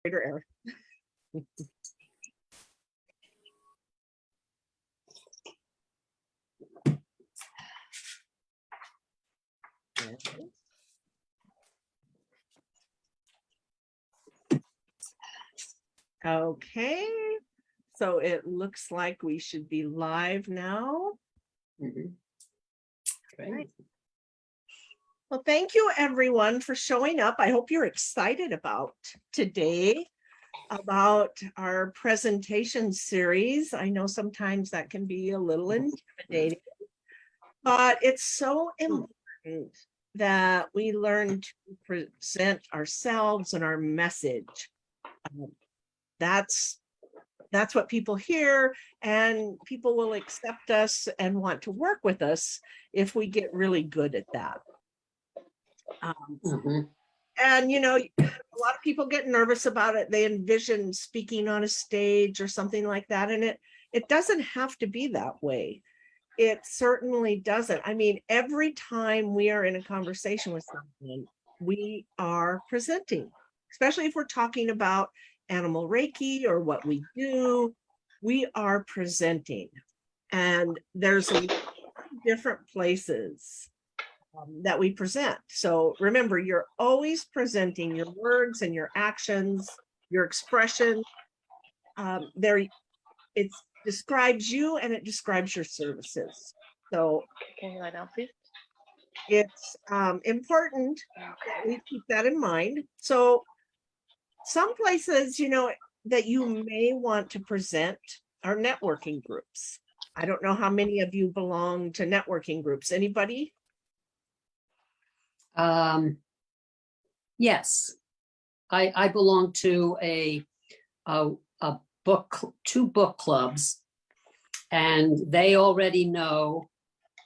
greater error. Okay, so it looks like we should be live now. Mhm. Great. Right. Well, thank you everyone for showing up. I hope you're excited about today, about our presentation series. I know sometimes that can be a little intimidating, but it's so important that we learn to present ourselves and our message. That's what people hear, and people will accept us and want to work with us if we get really good at that. And you know, a lot of people get nervous about it. They envision speaking on a stage or something like that, and it doesn't have to be that way. It certainly doesn't. I mean, every time we are in a conversation with someone, we are presenting, especially if we're talking about Animal Reiki or what we do, we are presenting. And there's a lot of different places that we present. So remember, you're always presenting your words and your actions, your expression. It describes you and it describes your services. So can you lie down, please? It's important that we keep that in mind. So some places, you know, that you may want to present are networking groups. I don't know how many of you belong to networking groups. Anybody? Yes, I belong to two book clubs, and they already know.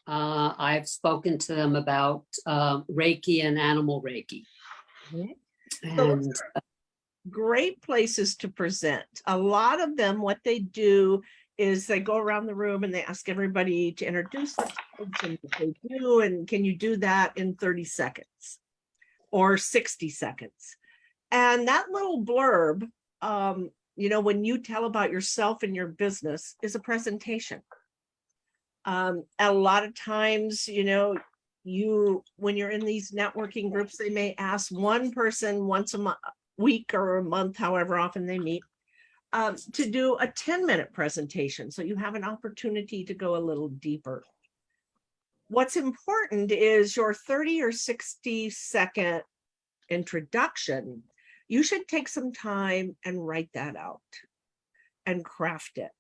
I've spoken to them about Reiki and Animal Reiki. And great places to present. A lot of them, what they do is they go around the room and they ask everybody to introduce themselves and what they do, and can you do that in 30 seconds or 60 seconds? And that little blurb, you know, when you tell about yourself and your business, is a presentation. A lot of times, you know, when you're in these networking groups, they may ask one person once a week or a month, however often they meet, to do a 10-minute presentation. So you have an opportunity to go a little deeper. What's important is your 30 or 60-second introduction. You should take some time and write that out and craft it.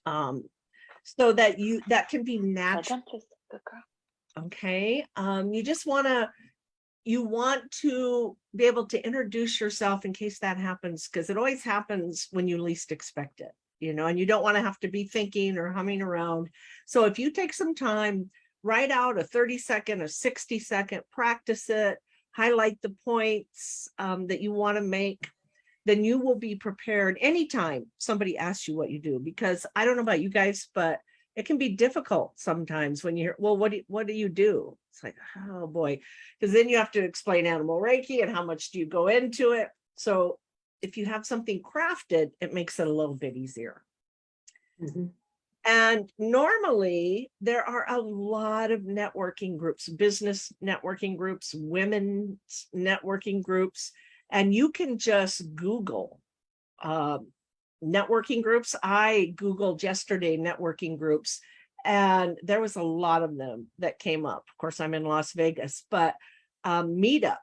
So that that can be natural. Okay. You want to be able to introduce yourself in case that happens, because it always happens when you least expect it, you know, and you don't want to have to be thinking or humming around. So if you take some time, write out a 30-second, a 60-second, practice it, highlight the points that you want to make, then you will be prepared anytime somebody asks you what you do. Because I don't know about you guys, but it can be difficult sometimes when you're, well, what do you do? It's like, oh boy, because then you have to explain Animal Reiki and how much do you go into it. So if you have something crafted, it makes it a little bit easier. And normally there are a lot of networking groups, business networking groups, women's networking groups, and you can just Google networking groups. I Googled yesterday networking groups, and there was a lot of them that came up. Of course, I'm in Las Vegas, but Meetup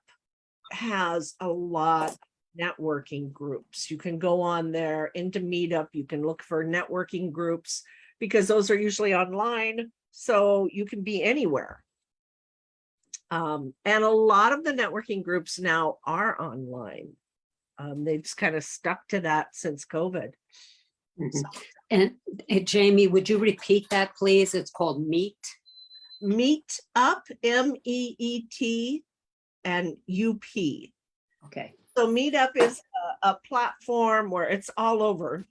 has a lot of networking groups. You can go on there into Meetup. You can look for networking groups because those are usually online, so you can be anywhere. And a lot of the networking groups now are online. They've kind of stuck to that since COVID. And Jamie, would you repeat that, please? It's called Meet. Meet Up, MEET and UP. Okay. So Meetup is a platform where it's all over,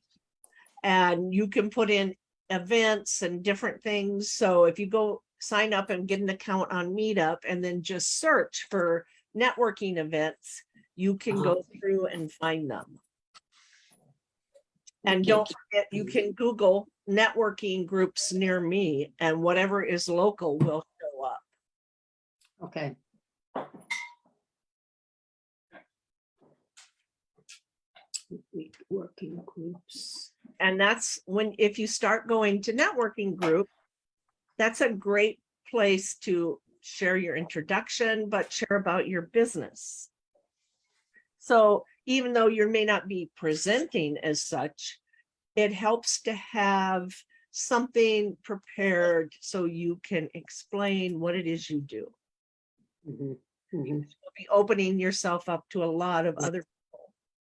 and you can put in events and different things. So if you go sign up and get an account on Meetup and then just search for networking events, you can go through and find them. And Okay. don't forget, you can Google networking groups near me, and whatever is local will show up. Okay. Working groups. And that's when, if you start going to networking group, that's a great place to share your introduction, but share about your business. So even though you may not be presenting as such, it helps to have something prepared so you can explain what it is you do. Mhm, You'll mhm. be opening yourself up to a lot of other people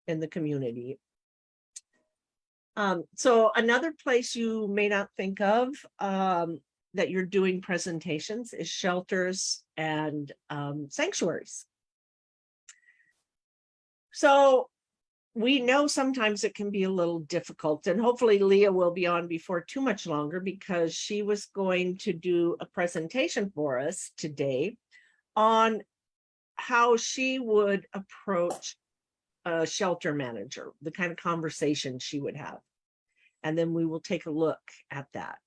in the community. So another place you may not think of that you're doing presentations is shelters and sanctuaries. So we know sometimes it can be a little difficult, and hopefully Leah will be on before too much longer, because she was going to do a presentation for us today on how she would approach a shelter manager, the kind of conversation she would have. And then we will take a look at that.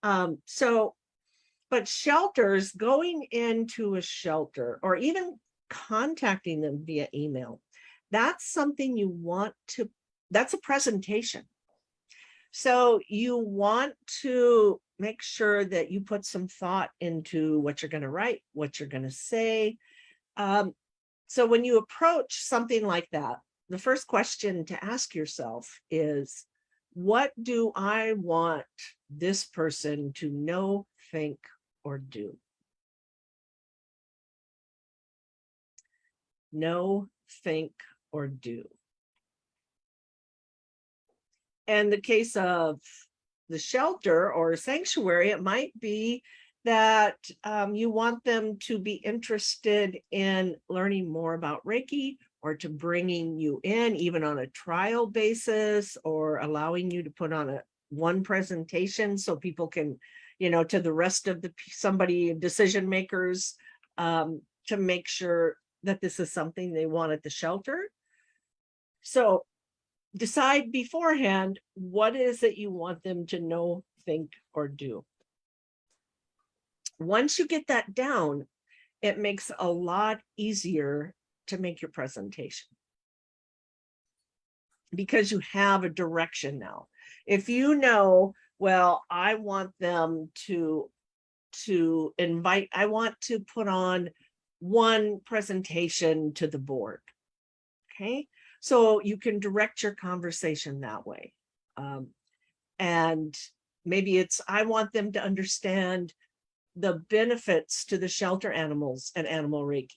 But shelters, going into a shelter or even contacting them via email, that's something you want to, that's a presentation. So you want to make sure that you put some thought into what you're going to write, what you're going to say. So when you approach something like that, the first question to ask yourself is, what do I want this person to know, think, or do? Know, think, or do. In the case of the shelter or sanctuary, it might be that you want them to be interested in learning more about Reiki, or to bringing you in even on a trial basis, or allowing you to put on one presentation so people can, to the rest of somebody decision makers, to make sure that this is something they want at the shelter. So decide beforehand, what is it you want them to know, think, or do? Once you get that down, it makes a lot easier to make your presentation, because you have a direction now. If you know, well, I want them to invite, I want to put on one presentation to the board. Okay, so you can direct your conversation that way. And maybe it's, I want them to understand the benefits to the shelter animals and Animal Reiki,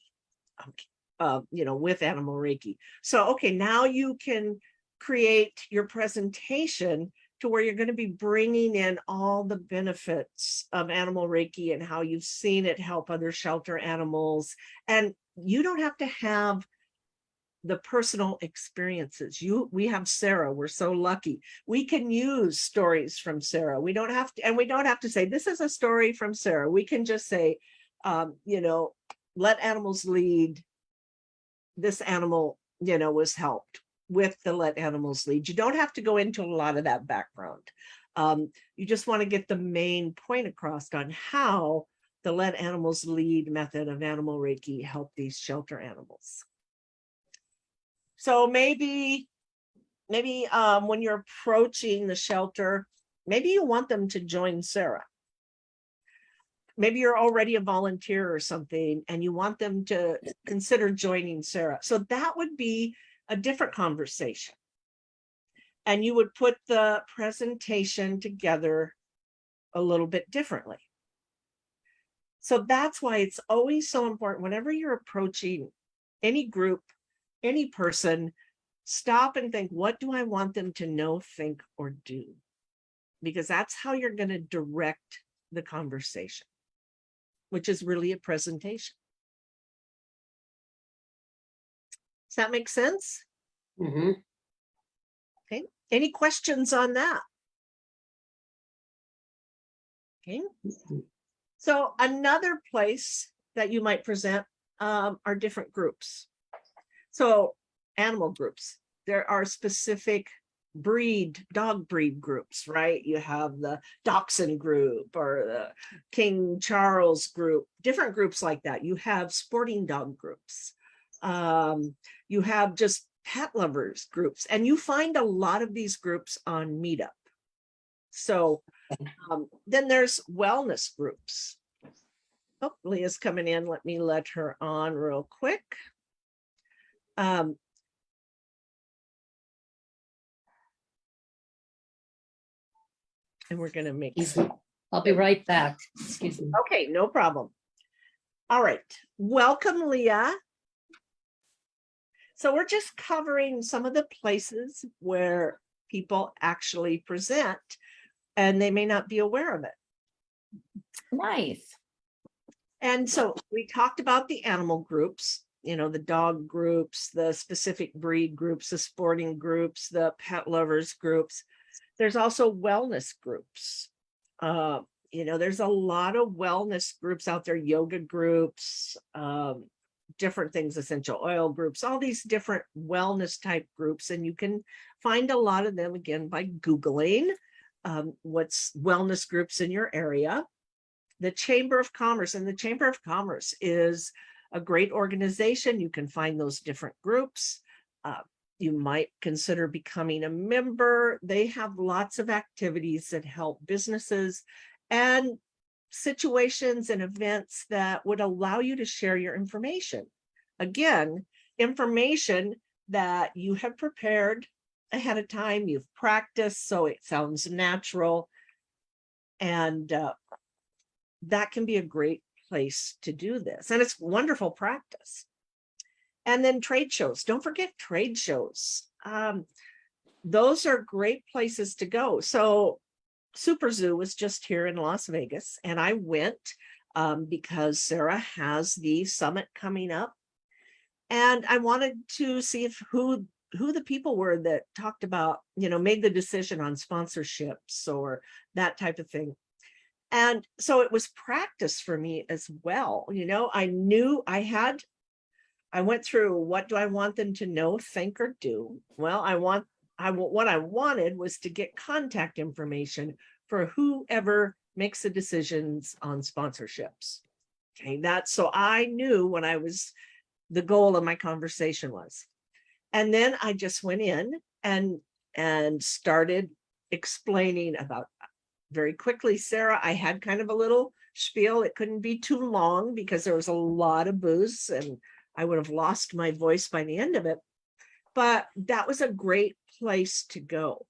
with Animal Reiki. So, okay, now you can create your presentation to where you're going to be bringing in all the benefits of Animal Reiki and how you've seen it help other shelter animals. And you don't have to have the personal experiences. We have SARA. We're so lucky. We can use stories from SARA. We don't have to, and we don't have to say, this is a story from SARA. We can just say, let animals lead. This animal, was helped with the let animals lead. You don't have to go into a lot of that background. You just want to get the main point across on how the let animals lead method of Animal Reiki help these shelter animals. So maybe when you're approaching the shelter, maybe you want them to join SARA. Maybe you're already a volunteer or something, and you want them to consider joining SARA. So that would be a different conversation. And you would put the presentation together a little bit differently. So that's why it's always so important, whenever you're approaching any group, any person, stop and think, what do I want them to know, think, or do? Because that's how you're going to direct the conversation, which is really a presentation. Does that make sense? Mm-hmm. Okay. Any questions on that? Okay. So another place that you might present are different groups. So animal groups, there are specific dog breed groups, right? You have the Dachshund group or the King Charles group, different groups like that. You have sporting dog groups. You have just pet lovers groups, and you find a lot of these groups on Meetup. So then there's wellness groups. Oh, Leah's coming in. Let me let her on real quick. And we're going to make. I'll be right back. Excuse me. Okay, no problem. All right. Welcome, Leah. So we're just covering some of the places where people actually present, and they may not be aware of it. Nice. And so we talked about the animal groups, you know, the dog groups, the specific breed groups, the sporting groups, the pet lovers groups. There's also wellness groups. You know, there's a lot of wellness groups out there, yoga groups, different things, essential oil groups, all these different wellness type groups. And you can find a lot of them again by Googling what's wellness groups in your area. The Chamber of Commerce, and the Chamber of Commerce is a great organization. You can find those different groups. You might consider becoming a member. They have lots of activities that help businesses and situations and events that would allow you to share your information. Again, information that you have prepared ahead of time, you've practiced, so it sounds natural. And that can be a great place to do this. And it's wonderful practice. And then trade shows. Don't forget trade shows. Those are great places to go. So Super Zoo was just here in Las Vegas, and I went because SARA has the summit coming up. And I wanted to see if who the people were that talked about, you know, made the decision on sponsorships or that type of thing. And so it was practice for me as well. You know, I knew I went through, what do I want them to know, think, or do? Well, what I wanted was to get contact information for whoever makes the decisions on sponsorships. Okay, so I knew what the goal of my conversation was. And then I just went in and started explaining about very quickly, SARA. I had kind of a little spiel. It couldn't be too long because there was a lot of booze and I would have lost my voice by the end of it. But that was a great place to go.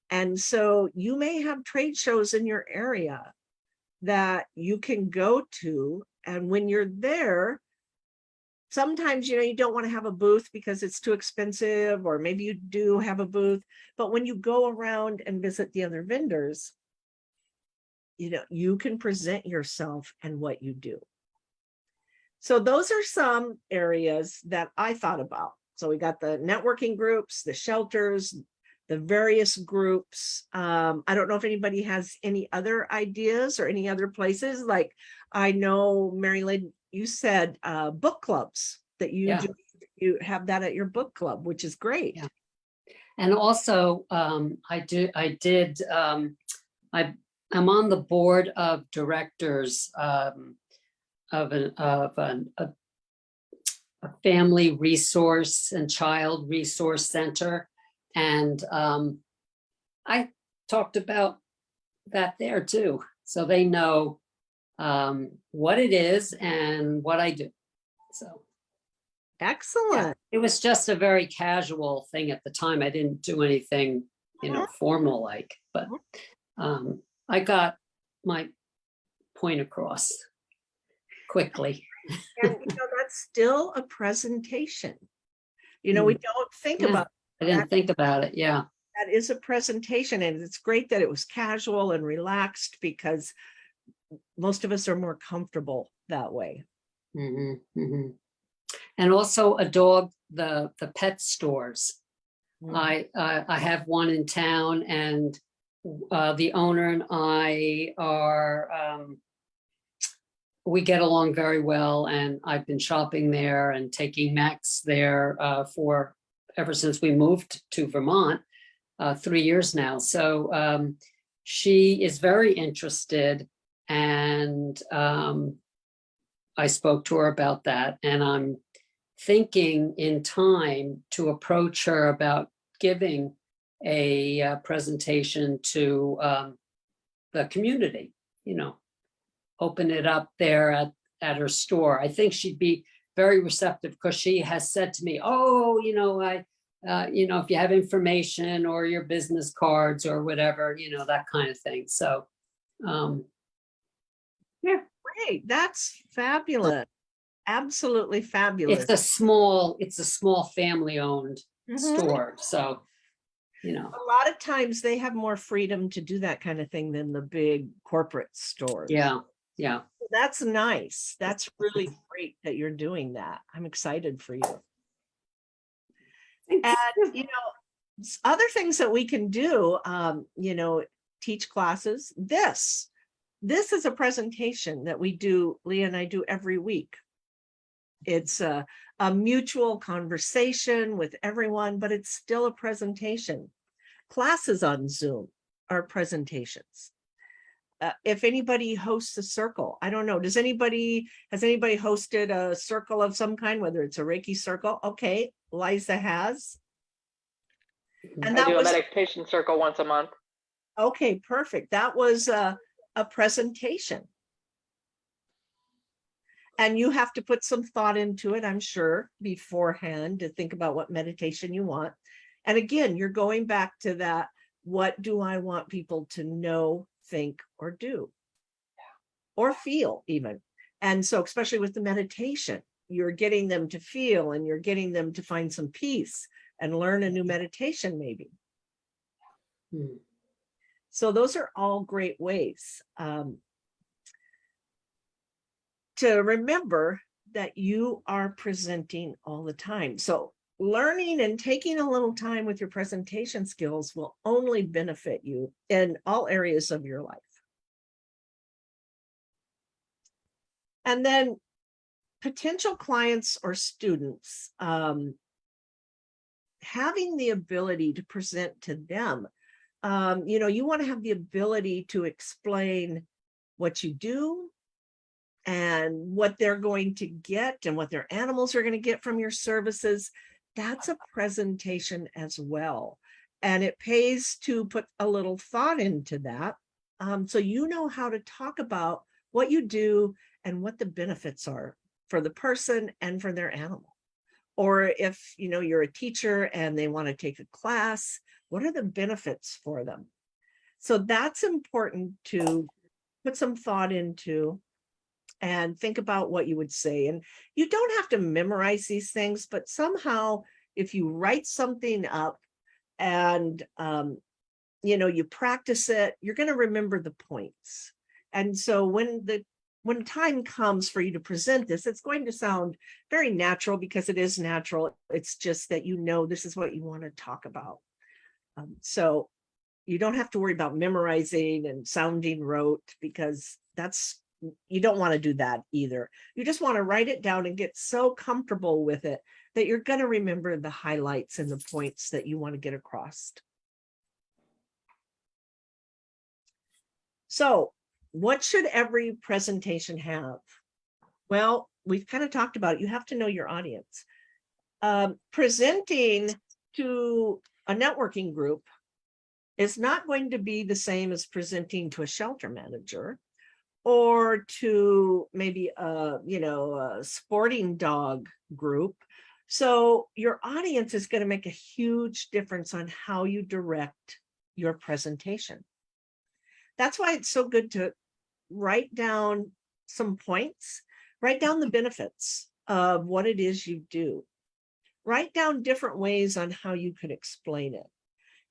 And so you may have trade shows in your area that you can go to. And when you're there, sometimes, you know, you don't want to have a booth because it's too expensive, or maybe you do have a booth. But when you go around and visit the other vendors, you know, you can present yourself and what you do. So those are some areas that I thought about. So we got the networking groups, the shelters, the various groups. I don't know if anybody has any other ideas or any other places. Like I know, Mary Lynn, you said book clubs that you do. You have that at your book club, which is great. Yeah. And also, I'm on the board of directors of a family resource and child resource center. And I talked about that there too. So they know what it is and what I do. So Excellent. yeah, it was just a very casual thing at the time. I didn't do anything, you know, formal like, but I got my point across quickly. And you know, that's still a presentation. You know, we don't think about I didn't think about it. Yeah. that is a presentation, and it's great that it was casual and relaxed because most of us are more comfortable that way. Mm-hmm, mm-hmm. And also a dog, the pet stores. I have one in town, and the owner and I are we get along very well, and I've been shopping there and taking Max there for ever since we moved to Vermont 3 years now. So she is very interested, and I spoke to her about that, and I'm thinking in time to approach her about giving a presentation to the community, open it up there at her store. I think she'd be very receptive, because she has said to me, oh, if you have information or your business cards or whatever, that kind of thing. So, yeah, Great. That's fabulous. Absolutely fabulous. it's a small family-owned Mhm. store. So, A lot of times they have more freedom to do that kind of thing than the big corporate stores. yeah. That's nice. That's really great that you're doing that. I'm excited for you. And, other things that we can do, teach classes. This is a presentation that we do, Leah and I do every week. It's a mutual conversation with everyone, but it's still a presentation. Classes on Zoom are presentations. If anybody hosts a circle, I don't know, has anybody hosted a circle of some kind, whether it's a Reiki circle? Okay, Liza has. And I do a meditation circle once a month. Okay, perfect. That was a presentation. And you have to put some thought into it, I'm sure, beforehand to think about what meditation you want. And again, you're going back to that, what do I want people to know, think, or do? Or feel even. And so, especially with the meditation, you're getting them to feel, and you're getting them to find some peace and learn a new meditation maybe. So those are all great ways to remember that you are presenting all the time. So learning and taking a little time with your presentation skills will only benefit you in all areas of your life. And then potential clients or students, having the ability to present to them, you want to have the ability to explain what you do and what they're going to get and what their animals are going to get from your services. That's a presentation as well. And it pays to put a little thought into that. So you know how to talk about what you do and what the benefits are for the person and for their animal. Or if you're a teacher and they want to take a class, what are the benefits for them? So that's important to put some thought into and think about what you would say. And you don't have to memorize these things, but somehow if you write something up and you practice it, you're going to remember the points. And so when time comes for you to present this, it's going to sound very natural, because it is natural. It's just that this is what you want to talk about. So you don't have to worry about memorizing and sounding rote, because you don't want to do that either. You just want to write it down and get so comfortable with it that you're going to remember the highlights and the points that you want to get across. So what should every presentation have? Well, we've kind of talked about it. You have to know your audience. Presenting to a networking group is not going to be the same as presenting to a shelter manager or to maybe a sporting dog group. So your audience is going to make a huge difference on how you direct your presentation. That's why it's so good to write down some points, write down the benefits of what it is you do, write down different ways on how you could explain it.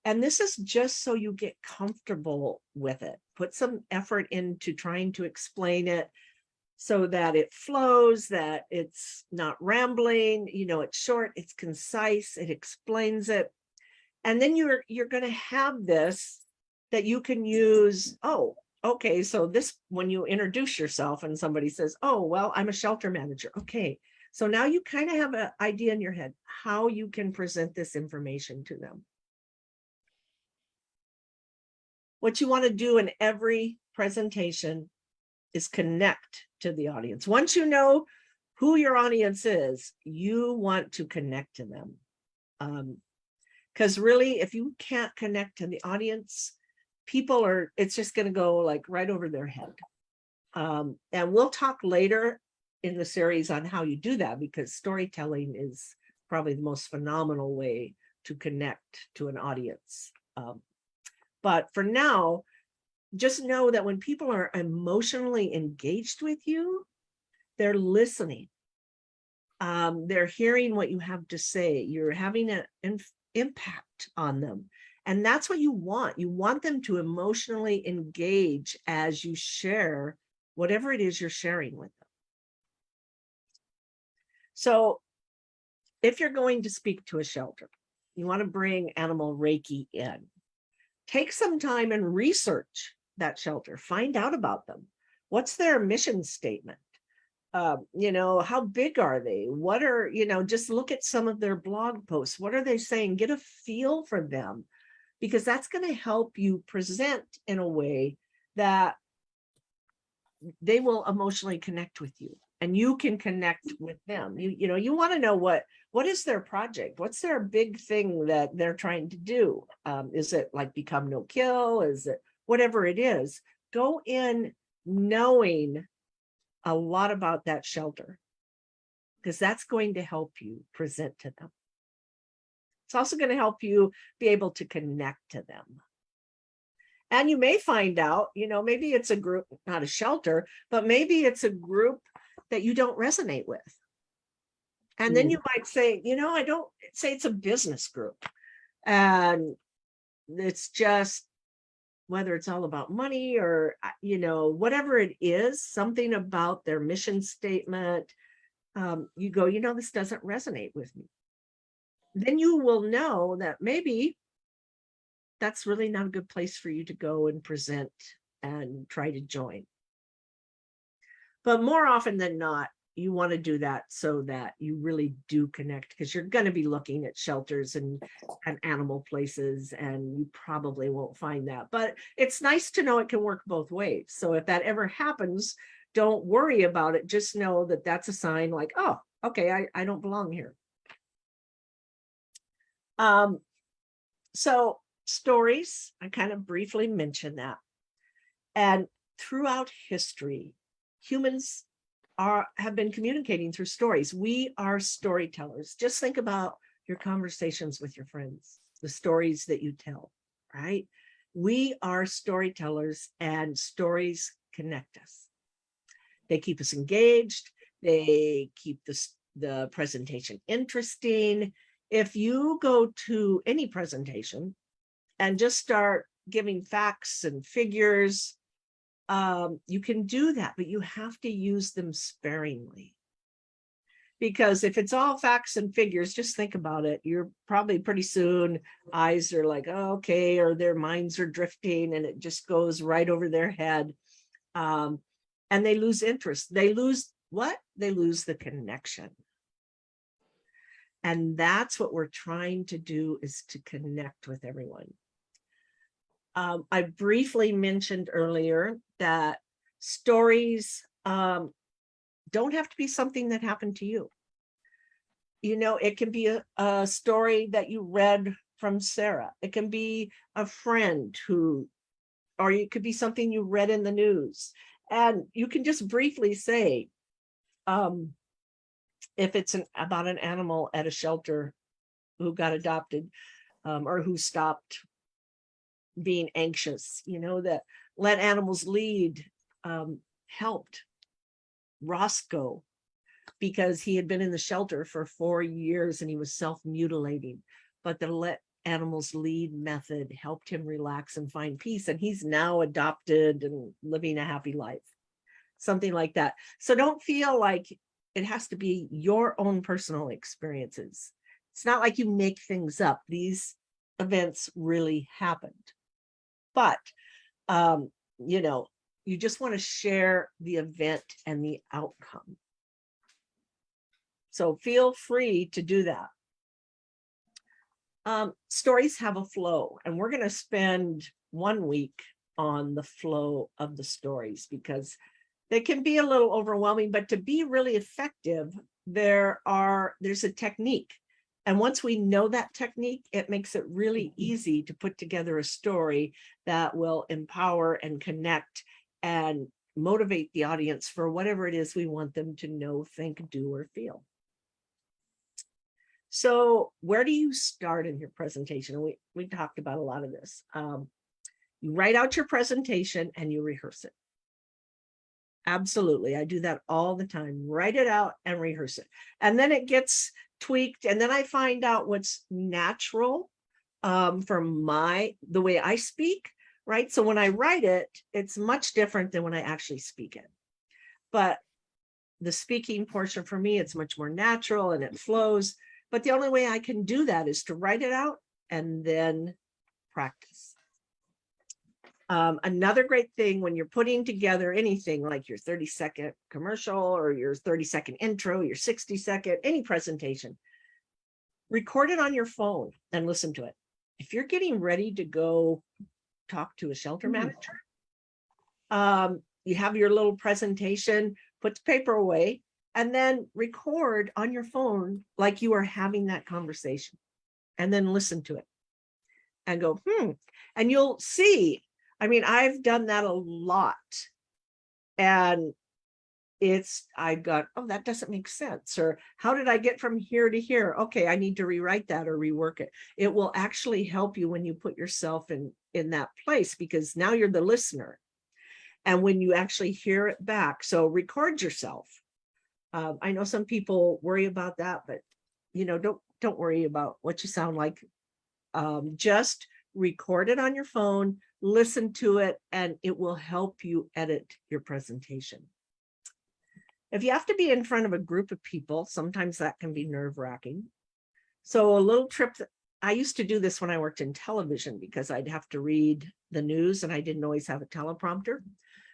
And this is just so you get comfortable with it. Put some effort into trying to explain it so that it flows, that it's not rambling, it's short, it's concise, it explains it. And then you're going to have this that you can use. Oh, okay, so this, when you introduce yourself and somebody says, oh, well, I'm a shelter manager. Okay. So now you kind of have an idea in your head how you can present this information to them. What you want to do in every presentation is connect to the audience. Once you know who your audience is, you want to connect to them. Because really, if you can't connect to the audience, people are, it's just going to go like right over their head. And we'll talk later in the series on how you do that, because storytelling is probably the most phenomenal way to connect to an audience. But for now, just know that when people are emotionally engaged with you, they're listening. They're hearing what you have to say. You're having an impact on them. And that's what you want. You want them to emotionally engage as you share whatever it is you're sharing with them. So if you're going to speak to a shelter, you want to bring Animal Reiki in. Take some time and research that shelter. Find out about them. What's their mission statement? How big are they? What are, just look at some of their blog posts. What are they saying? Get a feel for them, because that's going to help you present in a way that they will emotionally connect with you and you can connect with them. You want to know what is their project? What's their big thing that they're trying to do? Is it like become no kill? Is it whatever it is? Go in knowing a lot about that shelter, because that's going to help you present to them. It's also going to help you be able to connect to them. And you may find out, maybe it's a group, not a shelter, but maybe it's a group that you don't resonate with. And then you might say, I don't say it's a business group. And it's just, whether it's all about money or, whatever it is, something about their mission statement, you go, this doesn't resonate with me. Then you will know that maybe that's really not a good place for you to go and present and try to join. But more often than not, you want to do that so that you really do connect, because you're going to be looking at shelters and animal places, and you probably won't find that. But it's nice to know it can work both ways. So if that ever happens, don't worry about it. Just know that that's a sign like, oh, okay, I don't belong here. So stories, I kind of briefly mentioned that. And throughout history, humans have been communicating through stories. We are storytellers. Just think about your conversations with your friends, the stories that you tell, right? We are storytellers, and stories connect us. They keep us engaged. They keep the presentation interesting. If you go to any presentation and just start giving facts and figures, you can do that, but you have to use them sparingly. Because if it's all facts and figures, just think about it. You're probably pretty soon, eyes are like, oh, okay, or their minds are drifting and it just goes right over their head. And they lose interest. They lose what? They lose the connection. And that's what we're trying to do, is to connect with everyone. I briefly mentioned earlier that stories don't have to be something that happened to you. It can be a story that you read from SARA. It can be a friend or it could be something you read in the news. And you can just briefly say, if it's about an animal at a shelter who got adopted, or who stopped being anxious, that Let Animals Lead helped Roscoe, because he had been in the shelter for 4 years and he was self-mutilating. But the Let Animals Lead method helped him relax and find peace. And he's now adopted and living a happy life. Something like that. So don't feel like it has to be your own personal experiences. It's not like you make things up. These events really happened. But you just want to share the event and the outcome. So feel free to do that. Stories have a flow, and we're going to spend 1 week on the flow of the stories because they can be a little overwhelming, but to be really effective, there's a technique. And once we know that technique, it makes it really easy to put together a story that will empower and connect and motivate the audience for whatever it is we want them to know, think, do, or feel. So where do you start in your presentation? We talked about a lot of this. You write out your presentation and you rehearse it. Absolutely. I do that all the time. Write it out and rehearse it. And then it gets tweaked. And then I find out what's natural from the way I speak, right? So when I write it, it's much different than when I actually speak it. But the speaking portion for me, it's much more natural and it flows. But the only way I can do that is to write it out and then practice. Another great thing when you're putting together anything like your 30-second commercial or your 30-second intro, your 60-second, any presentation, record it on your phone and listen to it. If you're getting ready to go talk to a shelter manager, you have your little presentation, put the paper away, and then record on your phone like you are having that conversation, and then listen to it and go, and you'll see. I mean, I've done that a lot, and I got, oh, that doesn't make sense. Or how did I get from here to here? Okay, I need to rewrite that or rework it. It will actually help you when you put yourself in that place, because now you're the listener. And when you actually hear it back, so record yourself. I know some people worry about that, but don't worry about what you sound like. Just record it on your phone, listen to it, and it will help you edit your presentation. If you have to be in front of a group of people, sometimes that can be nerve-wracking. So a little trip, I used to do this when I worked in television because I'd have to read the news and I didn't always have a teleprompter.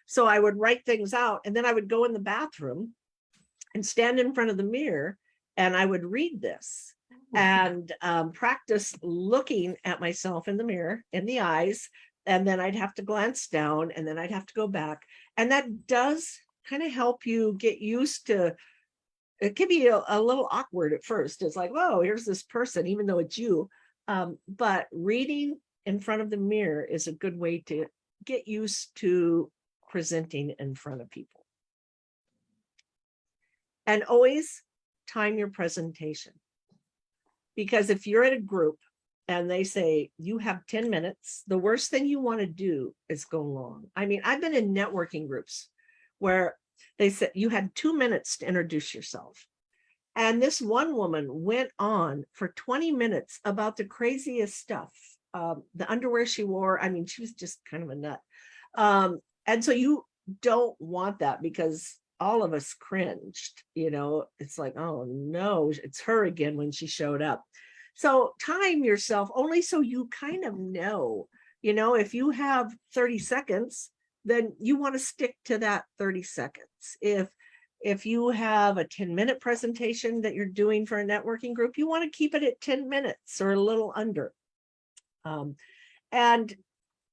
So I would write things out, and then I would go in the bathroom and stand in front of the mirror and I would read this and practice looking at myself in the mirror, in the eyes, and then I'd have to glance down and then I'd have to go back. And that does kind of help you get used to, it can be a little awkward at first. It's like, whoa, here's this person, even though it's you. But reading in front of the mirror is a good way to get used to presenting in front of people. And always time your presentation. Because if you're at a group and they say you have 10 minutes, the worst thing you want to do is go long. I mean, I've been in networking groups where they said you had 2 minutes to introduce yourself. And this one woman went on for 20 minutes about the craziest stuff. The underwear she wore, I mean, she was just kind of a nut. And so you don't want that, because all of us cringed, it's like, oh no, it's her again when she showed up. So time yourself only so you kind of know, if you have 30 seconds, then you want to stick to that 30 seconds. If you have a 10-minute presentation that you're doing for a networking group, you want to keep it at 10 minutes or a little under. And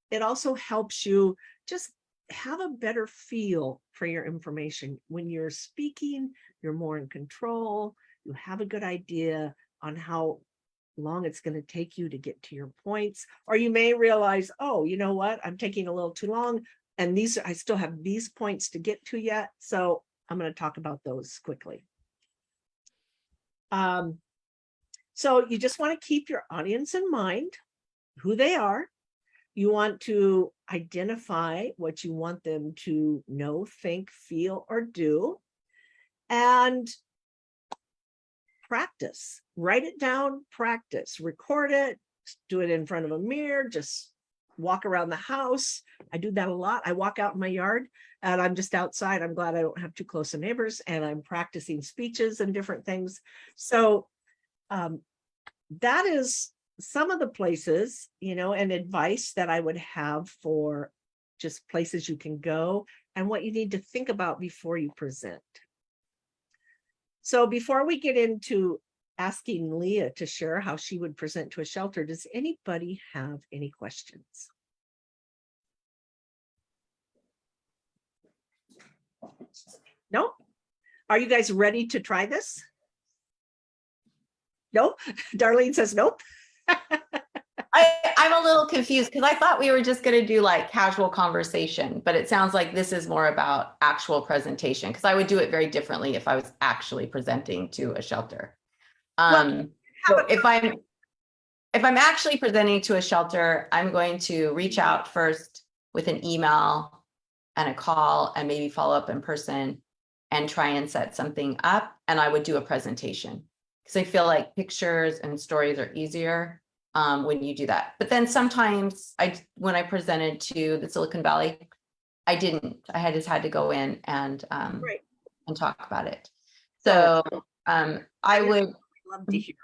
it also helps you just have a better feel for your information. When you're speaking, you're more in control. You have a good idea on how long it's going to take you to get to your points. Or you may realize, oh, you know what? I'm taking a little too long. And I still have these points to get to yet. So I'm going to talk about those quickly. So you just want to keep your audience in mind, who they are. You want to identify what you want them to know, think, feel, or do, and practice. Write it down, practice, record it, do it in front of a mirror, just walk around the house. I do that a lot. I walk out in my yard and I'm just outside. I'm glad I don't have too close to neighbors, and I'm practicing speeches and different things. So that is some of the places, and advice that I would have for just places you can go and what you need to think about before you present. So before we get into asking Leah to share how she would present to a shelter, does anybody have any questions? No? Are you guys ready to try this? No? Darlene says nope. I'm a little confused because I thought we were just going to do like casual conversation, but it sounds like this is more about actual presentation because I would do it very differently if I was actually presenting to a shelter. So if I'm actually presenting to a shelter, I'm going to reach out first with an email and a call and maybe follow up in person and try and set something up. And I would do a presentation because I feel like pictures and stories are easier when you do that. But then sometimes when I presented to the Silicon Valley, I just had to go in and Right. and talk about it. So I would love to hear.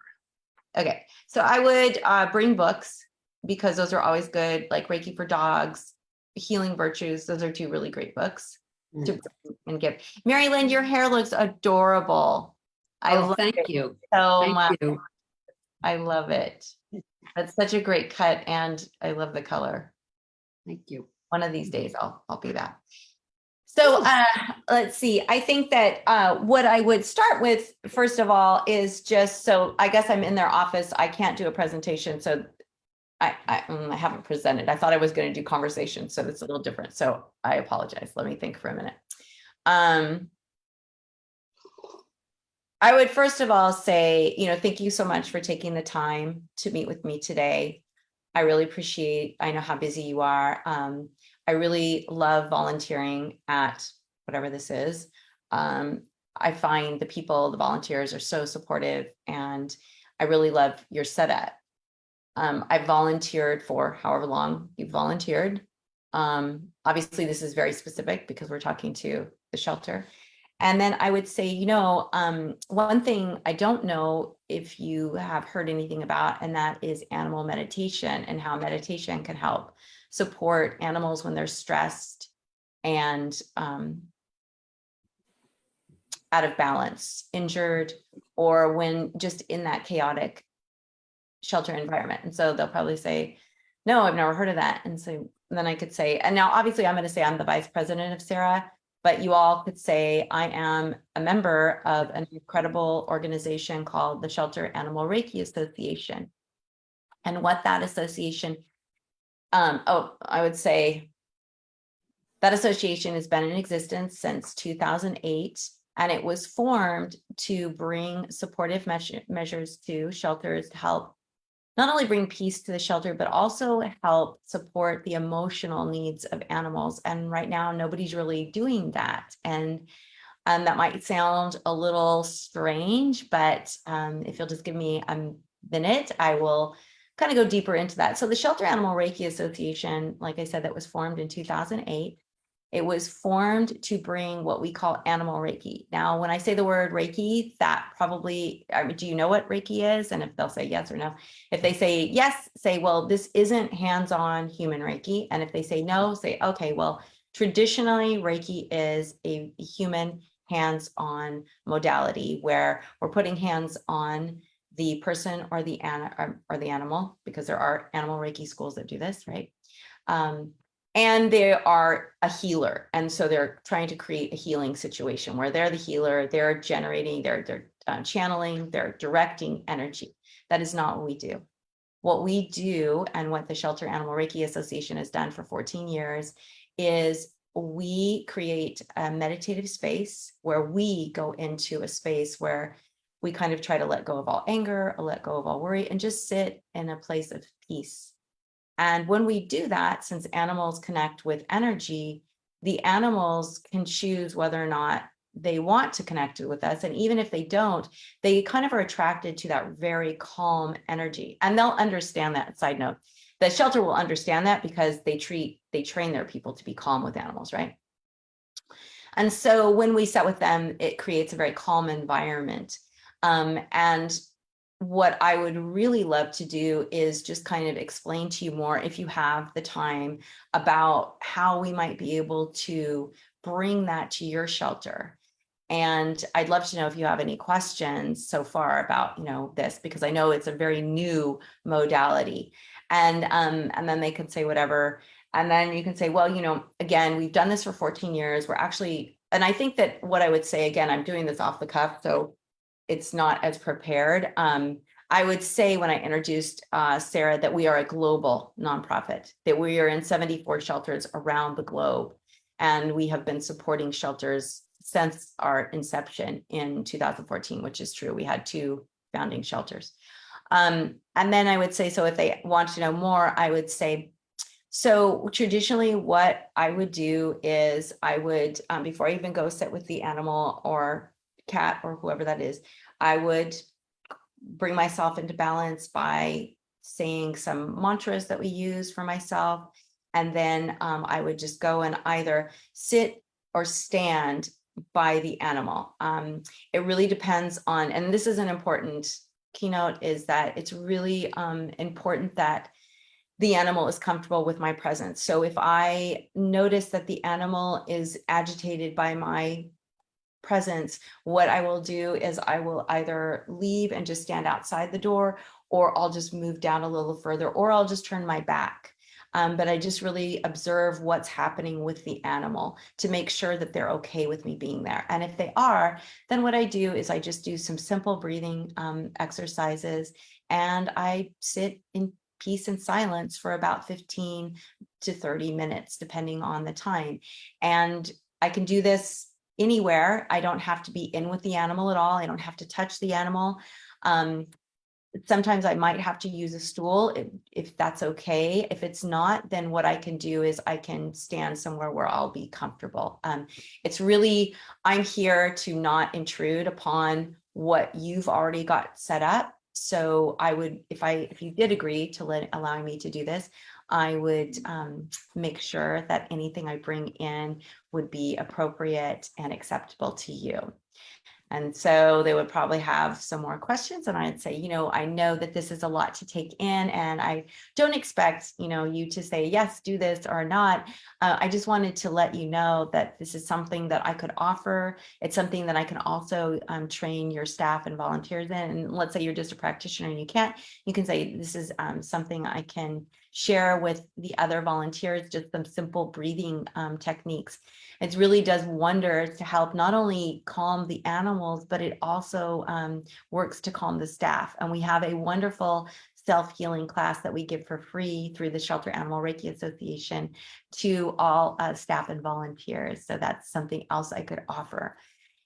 Okay, so I would bring books because those are always good, like Reiki for Dogs, Healing Virtues. Those are two really great books to bring and give. Mary Lynn, your hair looks adorable. I love Thank it you. so Thank much. you. I love it. That's such a great cut, and I love the color. Thank you. One of these days, I'll be that. So let's see. I think that what I would start with, first of all, is just so I guess I'm in their office. I can't do a presentation, so I haven't presented. I thought I was going to do conversation, so it's a little different. So I apologize. Let me think for a minute. I would first of all say, thank you so much for taking the time to meet with me today. I really appreciate, I know how busy you are. I really love volunteering at whatever this is. I find the volunteers are so supportive, and I really love your setup. I've volunteered for however long you've volunteered. Obviously, this is very specific because we're talking to the shelter. And then I would say, one thing I don't know if you have heard anything about, and that is animal meditation and how meditation can help support animals when they're stressed and out of balance, injured, or when just in that chaotic shelter environment. And so they'll probably say, no, I've never heard of that. And so then I could say, and now obviously I'm going to say I'm the vice president of SARA, but you all could say I am a member of an incredible organization called the Shelter Animal Reiki Association. And what that association, I would say that association has been in existence since 2008, and it was formed to bring supportive measures to shelters to help not only bring peace to the shelter, but also help support the emotional needs of animals. And right now, nobody's really doing that. And that might sound a little strange, but if you'll just give me a minute, I will kind of go deeper into that. So the Shelter Animal Reiki Association, like I said, that was formed in 2008. It was formed to bring what we call animal Reiki. Now, when I say the word Reiki, that probably, do you know what Reiki is? And if they'll say yes or no, if they say yes, say, well, this isn't hands-on human Reiki. And if they say no, say, okay, well, traditionally Reiki is a human hands-on modality where we're putting hands on the person or the animal, because there are animal Reiki schools that do this, right? And they are a healer. And so they're trying to create a healing situation where they're the healer, they're generating, they're channeling, they're directing energy. That is not what we do. What we do, and what the Shelter Animal Reiki Association has done for 14 years, is we create a meditative space where we go into a space where we kind of try to let go of all anger, let go of all worry, and just sit in a place of peace. And when we do that, since animals connect with energy, the animals can choose whether or not they want to connect with us. And even if they don't, they kind of are attracted to that very calm energy. And they'll understand that. Side note, the shelter will understand that because they train their people to be calm with animals, right? And so when we set with them, it creates a very calm environment. And what I would really love to do is just kind of explain to you more, if you have the time, about how we might be able to bring that to your shelter. And I'd love to know if you have any questions so far about, this, because I know it's a very new modality. And then they can say whatever. And then you can say, well, again, we've done this for 14 years. We're actually, and I think that what I would say, again, I'm doing this off the cuff, so it's not as prepared. I would say when I introduced SARA that we are a global nonprofit, that we are in 74 shelters around the globe. And we have been supporting shelters since our inception in 2014, which is true. We had 2 founding shelters. And then I would say, so if they want to know more, I would say, so traditionally what I would do is I would, before I even go sit with the animal or cat or whoever that is, I would bring myself into balance by saying some mantras that we use for myself. And then I would just go and either sit or stand by the animal. It really depends on, and this is an important keynote, is that it's really important that the animal is comfortable with my presence. So if I notice that the animal is agitated by my presence, what I will do is I will either leave and just stand outside the door, or I'll just move down a little further, or I'll just turn my back. But I just really observe what's happening with the animal to make sure that they're okay with me being there. And if they are, then what I do is I just do some simple breathing exercises, and I sit in peace and silence for about 15 to 30 minutes, depending on the time. And I can do this anywhere. I don't have to be in with the animal at all. I don't have to touch the animal. Sometimes I might have to use a stool if that's okay. If it's not, then what I can do is I can stand somewhere where I'll be comfortable. It's really, I'm here to not intrude upon what you've already got set up. So I would, if you did agree to allowing me to do this, I would make sure that anything I bring in would be appropriate and acceptable to you. And so they would probably have some more questions, and I'd say, I know that this is a lot to take in, and I don't expect, you to say, yes, do this or not. I just wanted to let you know that this is something that I could offer. It's something that I can also train your staff and volunteers in. And let's say you're just a practitioner and you can say, this is something I can share with the other volunteers, just some simple breathing techniques. It really does wonders to help not only calm the animals, but it also works to calm the staff. And we have a wonderful self-healing class that we give for free through the Shelter Animal Reiki Association to all staff and volunteers. So that's something else I could offer.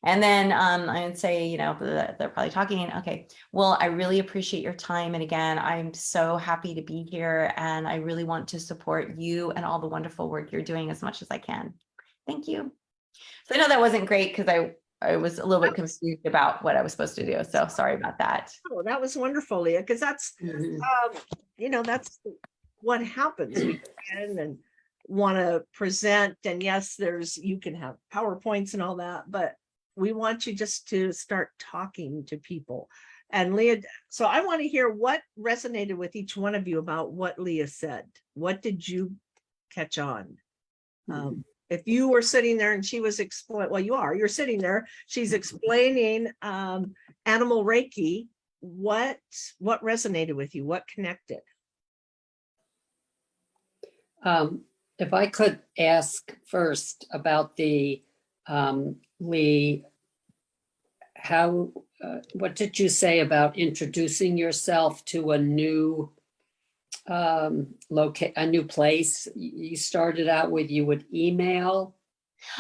And then I would say, they're probably talking, okay, well, I really appreciate your time. And again, I'm so happy to be here, and I really want to support you and all the wonderful work you're doing as much as I can. Thank you. So I know that wasn't great because I was a little bit confused about what I was supposed to do. So sorry about that. Oh, that was wonderful, Leah, because that's, that's what happens. We can and want to present, and yes, you can have PowerPoints and all that, but we want you just to start talking to people. And Leah, so I want to hear what resonated with each one of you about what Leah said. What did you catch on? If you were sitting there and she was you're sitting there, she's explaining Animal Reiki, what resonated with you? What connected? If I could ask first about the Lee, what did you say about introducing yourself to a new a new place? You started out with, you would email.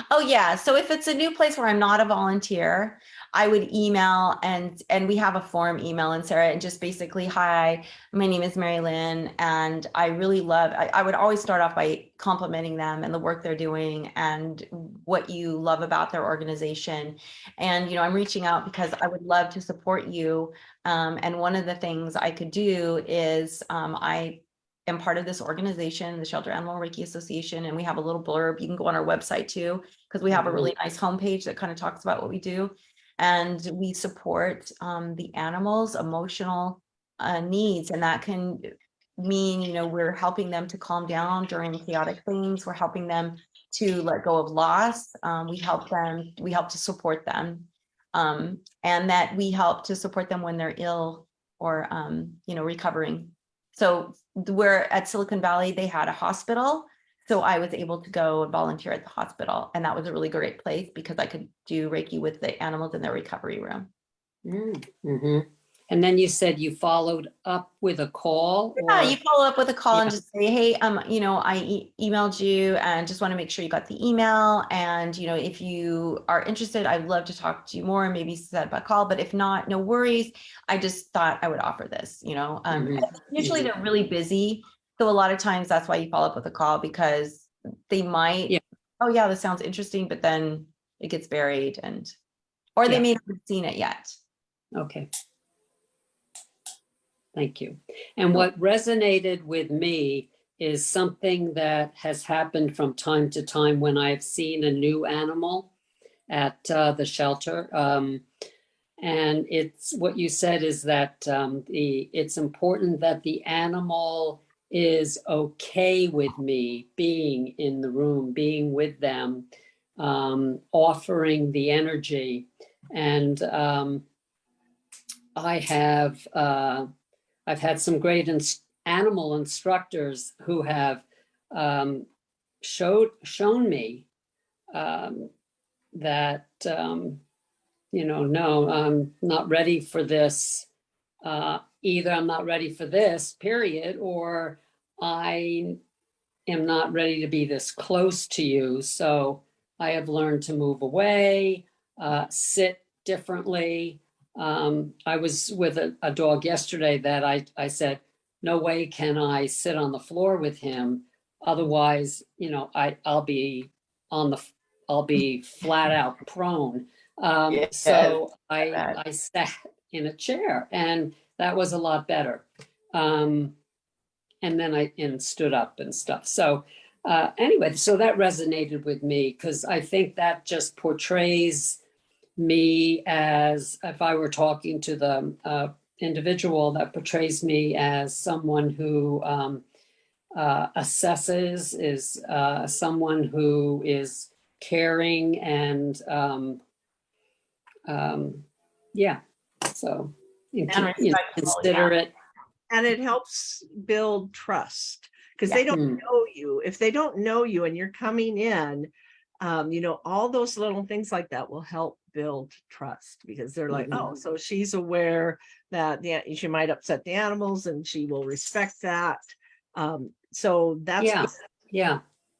Oh yeah. So if it's a new place where I'm not a volunteer, I would email, and we have a form email in SARA, and just basically, hi, my name is Mary Lynn, and I really love, I would always start off by complimenting them and the work they're doing and what you love about their organization. And, I'm reaching out because I would love to support you. And one of the things I could do is I am part of this organization, the Shelter Animal Reiki Association, and we have a little blurb. You can go on our website too, because we have a really nice homepage that kind of talks about what we do. and we support the animals' emotional needs. And that can mean, you know, we're helping them to calm down during chaotic things. We're helping them to let go of loss. We help to support them. And that we help to support them when they're ill or, you know, recovering. So we're at Silicon Valley, they had a hospital. So I was able to go and volunteer at the hospital. And that was a really great place because I could do Reiki with the animals in their recovery room. Mm-hmm. And then you said you followed up with a call? Yeah, Or you follow up with a call and Yeah. just say, hey, you know, I emailed you and just want to make sure you got the email. And, you know, if you are interested, I'd love to talk to you more, maybe set up a call, but if not, no worries. I just thought I would offer this, you know, Mhm. usually they're really busy. So a lot of times that's why you follow up with a call, because they might, Yeah. oh yeah, this sounds interesting, but then it gets buried or they Yeah. may not have seen it yet. Okay. Thank you. And what resonated with me is something that has happened from time to time when I've seen a new animal at the shelter. And it's what you said is that it's important that the animal is okay with me being in the room, being with them, offering the energy. And I've had some great animal instructors who have shown me that you know, no, I'm not ready for this. Either I'm not ready for this, period, or I am not ready to be this close to you. So I have learned to move away, sit differently. I was with a dog yesterday that I said, no way can I sit on the floor with him. Otherwise, you know, I'll be flat out prone. Yes, So that. I sat in a chair, and that was a lot better. And then I stood up and stuff. So anyway, so that resonated with me because I think that just portrays me as, if I were talking to the individual, that portrays me as someone who assesses, is someone who is caring and yeah, so you And know, respectful, considerate. And it helps build trust because they don't Mm. know you. If they don't know you and you're coming in, you know, all those little things like that will help build trust because they're like, Mhm. oh, so she's aware that she might upset the animals and she will respect that. So that's Yeah, yeah.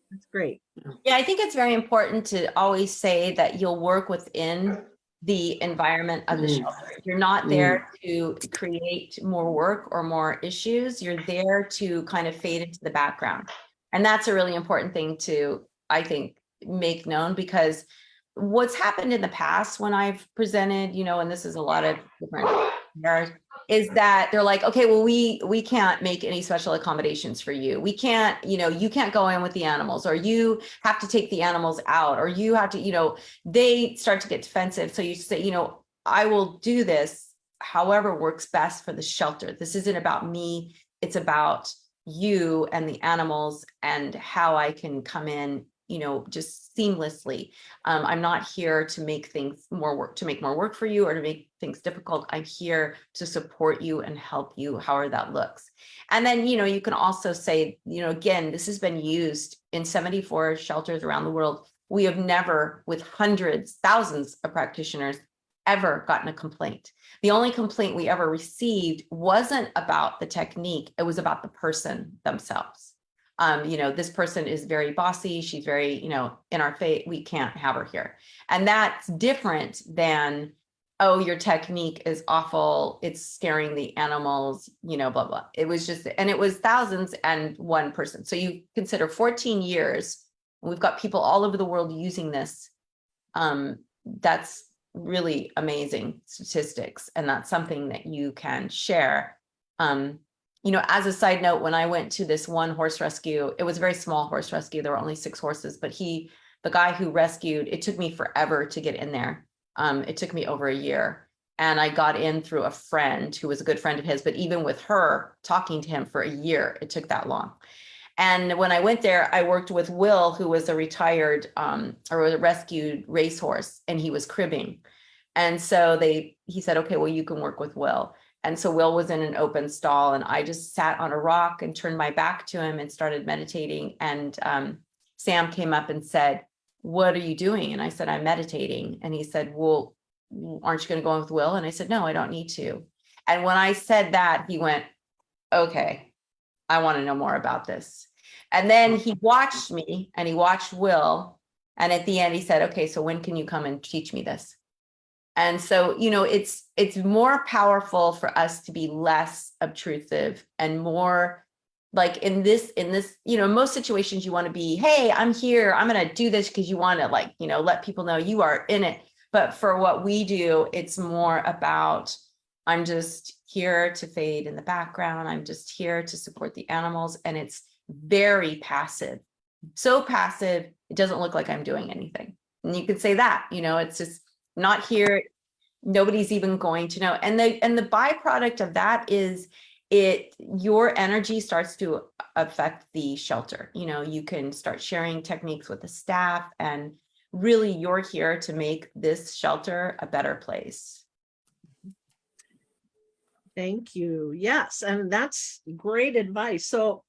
that's great. Yeah, I think it's very important to always say that you'll work within the environment of the Mm. shelter. You're not there to create more work or more issues. You're there to kind of fade into the background. And that's a really important thing to, I think, make known, because what's happened in the past when I've presented, you know, and this is a lot of different areas, is that they're like, okay, well, we can't make any special accommodations for you. We can't, you know, you can't go in with the animals, or you have to take the animals out, or you have to, you know, they start to get defensive. So you say, you know, I will do this however works best for the shelter. This isn't about me. It's about you and the animals and how I can come in, you know, just seamlessly. I'm not here to make things more work, to make more work for you or to make things difficult. I'm here to support you and help you, however that looks. And then, you know, you can also say, you know, again, this has been used in 74 shelters around the world. We have never, with hundreds, thousands of practitioners, ever gotten a complaint. The only complaint we ever received wasn't about the technique. It was about the person themselves. You know, this person is very bossy. She's very, you know, in our face. We can't have her here. And that's different than, oh, your technique is awful. It's scaring the animals, you know, blah, blah. It was just, and it was thousands and one person. So you consider 14 years, we've got people all over the world using this. That's really amazing statistics. And that's something that you can share. You know, as a side note, when I went to this one horse rescue, it was a very small horse rescue. There were only 6 horses, but the guy who rescued, it took me forever to get in there. It took me over a year, and I got in through a friend who was a good friend of his, but even with her talking to him for a year, it took that long. And when I went there, I worked with Will, who was a retired or a rescued racehorse, and he was cribbing. And so he said, okay, well, you can work with Will. And so Will was in an open stall, and I just sat on a rock and turned my back to him and started meditating. And Sam came up and said, what are you doing? And I said, I'm meditating. And he said, well, aren't you going to go on with Will? And I said, no, I don't need to. And when I said that, he went, okay, I want to know more about this. And then he watched me and he watched Will. And at the end, he said, okay, so when can you come and teach me this? And so, you know, it's more powerful for us to be less obtrusive and more like in this, you know, most situations you want to be, hey, I'm here, I'm going to do this because you want to, like, you know, let people know you are in it. But for what we do, it's more about, I'm just here to fade in the background. I'm just here to support the animals. And it's very passive, so passive, it doesn't look like I'm doing anything. And you could say that, you know, it's just not here. Nobody's even going to know. And the byproduct of that is your energy starts to affect the shelter. You know, you can start sharing techniques with the staff, and really you're here to make this shelter a better place. Thank you. Yes, and that's great advice. So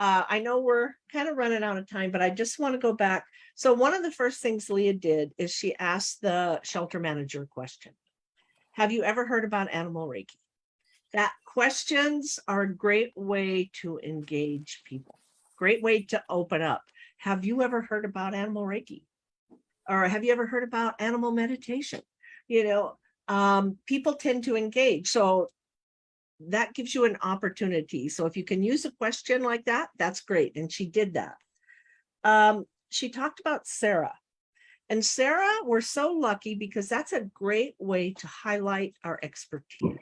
I know we're kind of running out of time, but I just want to go back. So one of the first things Leah did is she asked the shelter manager a question. Have you ever heard about Animal Reiki? That questions are a great way to engage people, great way to open up. Have you ever heard about Animal Reiki? Or have you ever heard about animal meditation? You know, people tend to engage. So that gives you an opportunity. So if you can use a question like that, that's great. And she did that. She talked about SARA. And SARA, we're so lucky because that's a great way to highlight our expertise.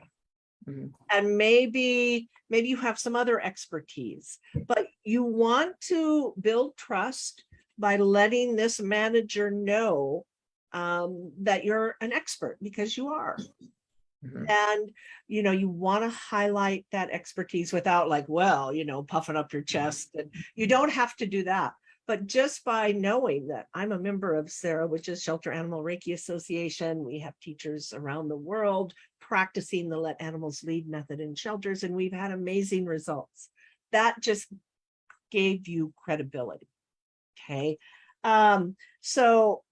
Mhm. And maybe you have some other expertise, but you want to build trust by letting this manager know that you're an expert, because you are. Mhm. And, you know, you want to highlight that expertise without like, well, you know, puffing up your chest. And you don't have to do that. But just by knowing that I'm a member of SARA, which is Shelter Animal Reiki Association, we have teachers around the world practicing the Let Animals Lead method in shelters, and we've had amazing results. That just gave you credibility. Okay. So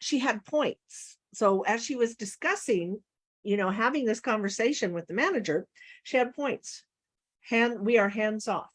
she had points. So as she was discussing, you know, having this conversation with the manager, she had points. We are hands off.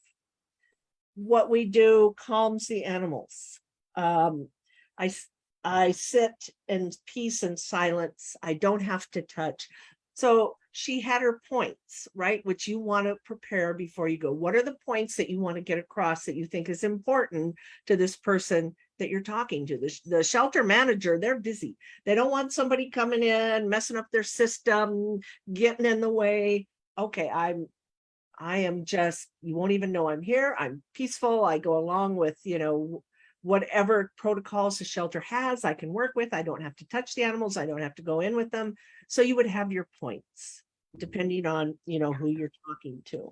What we do calms the animals. I sit in peace and silence. I don't have to touch. So she had her points, right? Which you want to prepare before you go. What are the points that you want to get across that you think is important to this person that you're talking to? The shelter manager, they're busy. They don't want somebody coming in, messing up their system, getting in the way. Okay, I am just, you won't even know I'm here. I'm peaceful. I go along with, you know, whatever protocols the shelter has, I can work with. I don't have to touch the animals. I don't have to go in with them. So you would have your points depending on, you know, who you're talking to.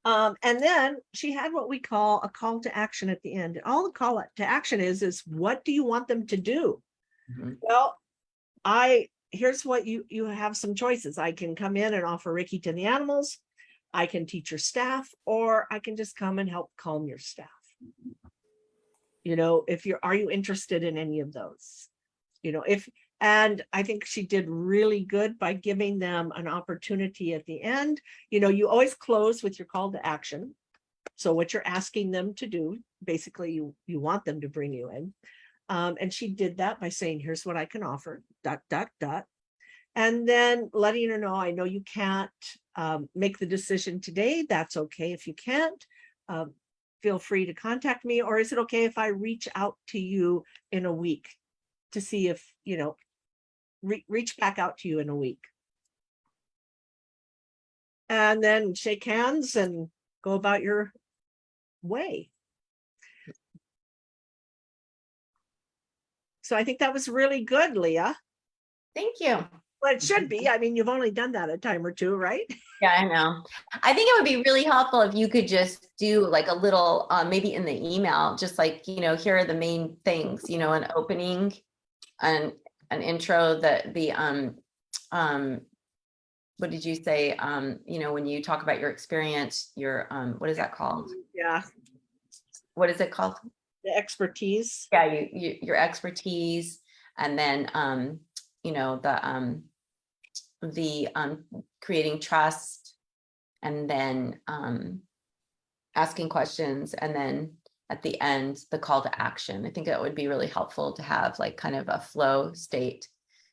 And then she had what we call a call to action at the end. All the call to action is what do you want them to do? Mhm. Well, here's what you have some choices. I can come in and offer Reiki to the animals. I can teach your staff, or I can just come and help calm your staff. You know, are you interested in any of those? You know, and I think she did really good by giving them an opportunity at the end. You know, you always close with your call to action. So what you're asking them to do, basically you want them to bring you in. And she did that by saying, here's what I can offer, ... And then letting her know, I know you can't make the decision today. That's okay if you can't. Feel free to contact me. Or is it okay if I reach out to you in a week to see if, you know, reach back out to you in a week? And then shake hands and go about your way. So I think that was really good, Leah. Thank you. Well, it should be. I mean, you've only done that a time or two, right? Yeah, I know. I think it would be really helpful if you could just do like a little, maybe in the email, just like, here are the main things, an opening, an intro, what did you say? When you talk about your experience, your, what is that called? Yeah, What is it called? the expertise. Yeah, your expertise, and then, the creating trust, and then asking questions, and then at the end, the call to action. I think that would be really helpful to have like kind of a flow state,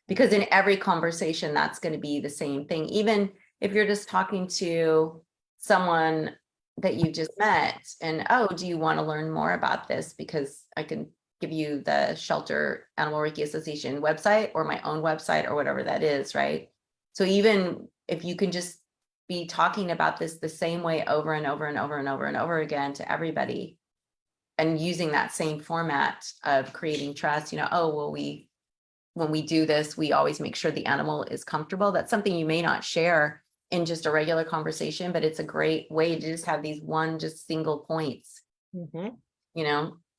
because in every conversation, that's going to be the same thing. Even if you're just talking to someone that you just met and, oh, do you want to learn more about this? Because I can give you the Shelter Animal Reiki Association website or my own website or whatever that is, right? So even if you can just be talking about this the same way over and over and over and over and over again to everybody, and using that same format of creating trust, when we do this, we always make sure the animal is comfortable. That's something you may not share in just a regular conversation, but it's a great way to just have these just single points. Mhm.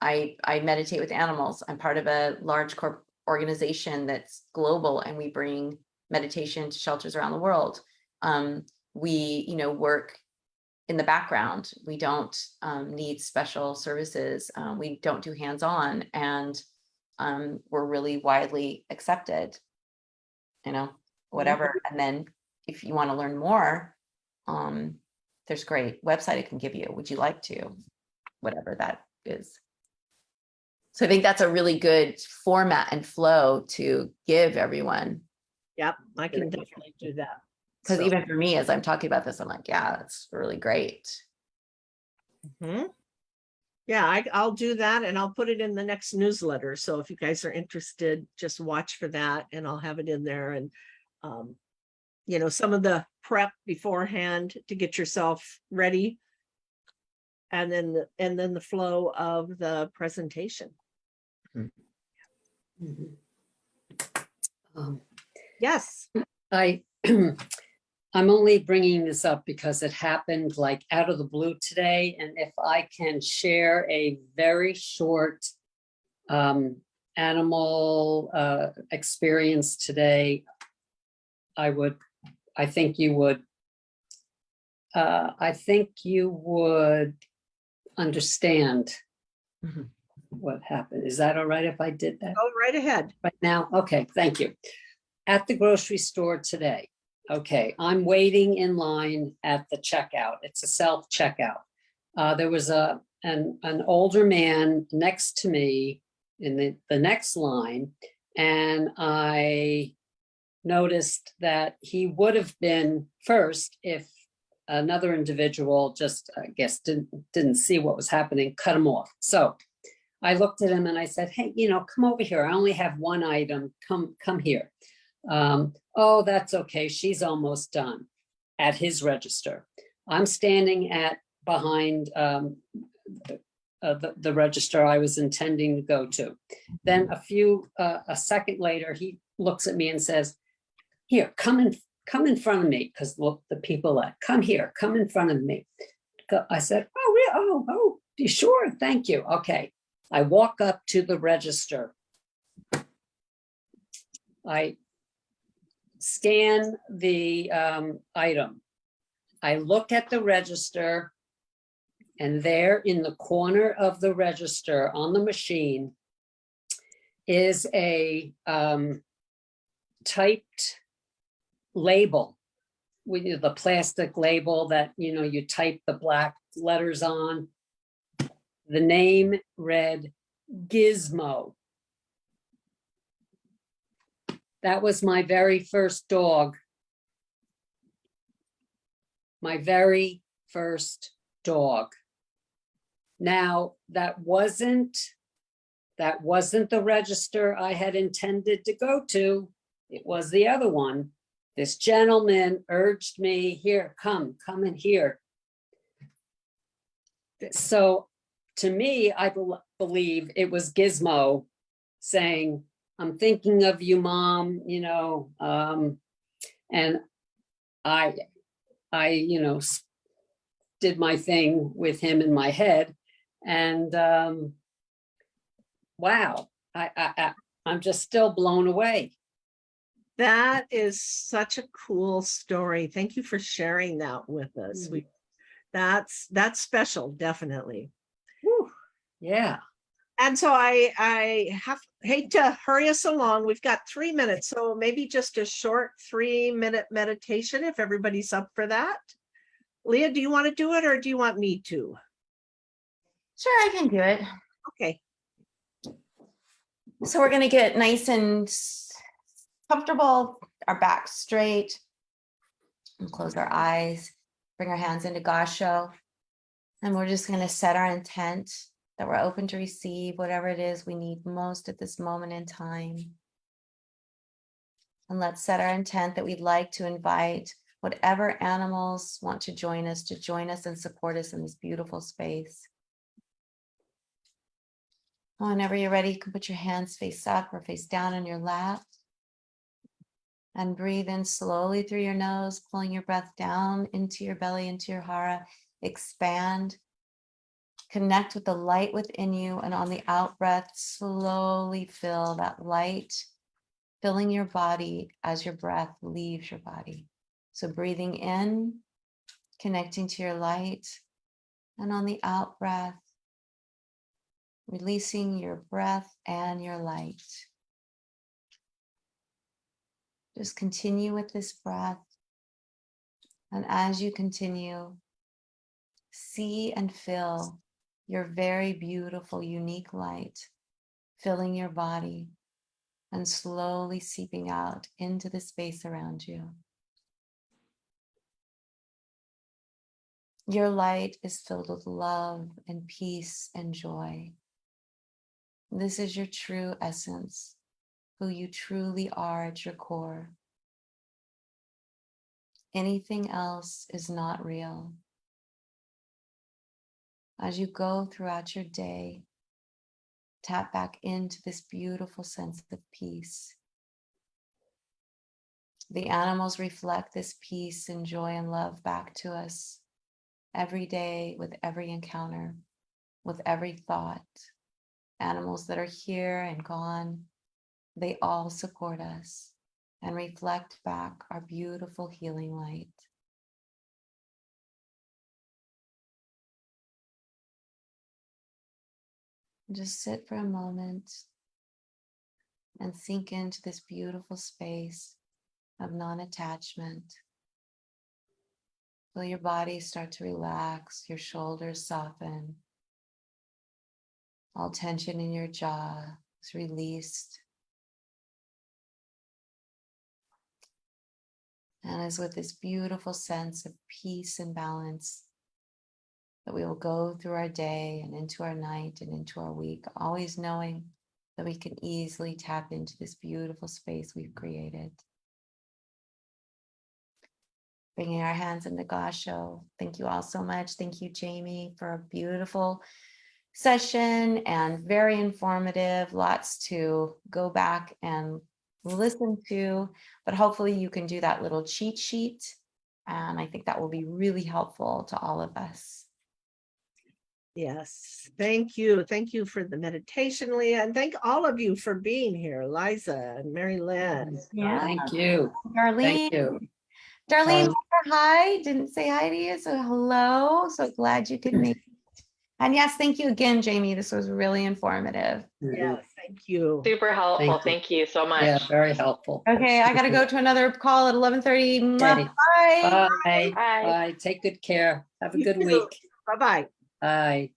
I meditate with animals. I'm part of a large corp organization that's global, and we bring meditation to shelters around the world. We, work in the background. We don't need special services. We don't do hands-on, and we're really widely accepted, whatever. And then if you want to learn more, there's great website I can give you. Would you like to? Whatever that is. So I think that's a really good format and flow to give everyone. Yep, I can definitely do that. Because So, even for me, as I'm talking about this, I'm like, yeah, that's really great. mhm. Yeah, I'll do that, and I'll put it in the next newsletter. So if you guys are interested, just watch for that, and I'll have it in there. And some of the prep beforehand to get yourself ready, and then the flow of the presentation. Mhm. Yes. I'm only bringing this up because it happened like out of the blue today. And if I can share a very short animal experience today, I think you would understand Mhm. what happened. Is that all right if I did that Go right ahead. right now? Okay, thank you. At the grocery store today. Okay, I'm waiting in line at the checkout. It's a self-checkout. There was an older man next to me in the next line, and I noticed that he would have been first if another individual just, I guess, didn't see what was happening, cut him off. So I looked at him and I said, hey, come over here. I only have one item. Come here. Oh, that's okay. She's almost done at his register. I'm standing behind the register I was intending to go to. Then a second later, he looks at me and says, here, come in front of me. Because look, the people come here, come in front of me. I said, oh, you sure? Thank you. Okay. I walk up to the register. I scan the item. I look at the register, and there in the corner of the register on the machine is a typed label with the plastic label that you type the black letters on. The name read Gizmo. That was my very first dog. My very first dog. Now, that wasn't the register I had intended to go to. It was the other one. This gentleman urged me, here, come in here. So to me, I believe it was Gizmo saying, I'm thinking of you, Mom, and I, did my thing with him in my head, and wow, I'm just still blown away. That is such a cool story. Thank you for sharing that with us. That's special, definitely. Whew. Yeah. And so I hate to hurry us along. We've got 3 minutes, so maybe just a short 3-minute meditation if everybody's up for that. Leah, do you want to do it or do you want me to? Sure, I can do it. Okay. So we're going to get nice and comfortable, our back straight, and close our eyes, bring our hands into Gasho. And we're just going to set our intent that we're open to receive whatever it is we need most at this moment in time. And let's set our intent that we'd like to invite whatever animals want to join us and support us in this beautiful space. Whenever you're ready, you can put your hands face up or face down on your lap. And breathe in slowly through your nose, pulling your breath down into your belly, into your hara. Expand. Connect with the light within you. And on the out breath, slowly fill that light, filling your body as your breath leaves your body. So breathing in, connecting to your light. And on the out breath, releasing your breath and your light. Just continue with this breath. And as you continue, see and feel your very beautiful, unique light filling your body and slowly seeping out into the space around you. Your light is filled with love and peace and joy. This is your true essence, who you truly are at your core. Anything else is not real. As you go throughout your day, tap back into this beautiful sense of peace. The animals reflect this peace and joy and love back to us every day with every encounter, with every thought. Animals that are here and gone, they all support us and reflect back our beautiful healing light. Just sit for a moment and sink into this beautiful space of non-attachment. Feel your body start to relax, your shoulders soften. All tension in your jaw is released. And as with this beautiful sense of peace and balance, that we will go through our day and into our night and into our week, always knowing that we can easily tap into this beautiful space we've created. Bringing our hands into Gasho. Thank you all so much. Thank you, Jamie, for a beautiful session and very informative. Lots to go back and listen to, but hopefully you can do that little cheat sheet. And I think that will be really helpful to all of us. Yes, thank you. Thank you for the meditation, Leah, and thank all of you for being here, Liza and Mary Lynn. Yeah. Thank you. Darlene. Thank you. Darlene, hi. Didn't say hi to you, so hello. So glad you could make it. And yes, thank you again, Jamie. This was really informative. Yes, thank you. Super helpful. Thank you. Thank you so much. Yeah, very helpful. Okay, I got to go to another call at 11:30. Okay. Bye. Bye. Bye. Bye. Take good care. Have a You good too. week. Bye-bye. Bye.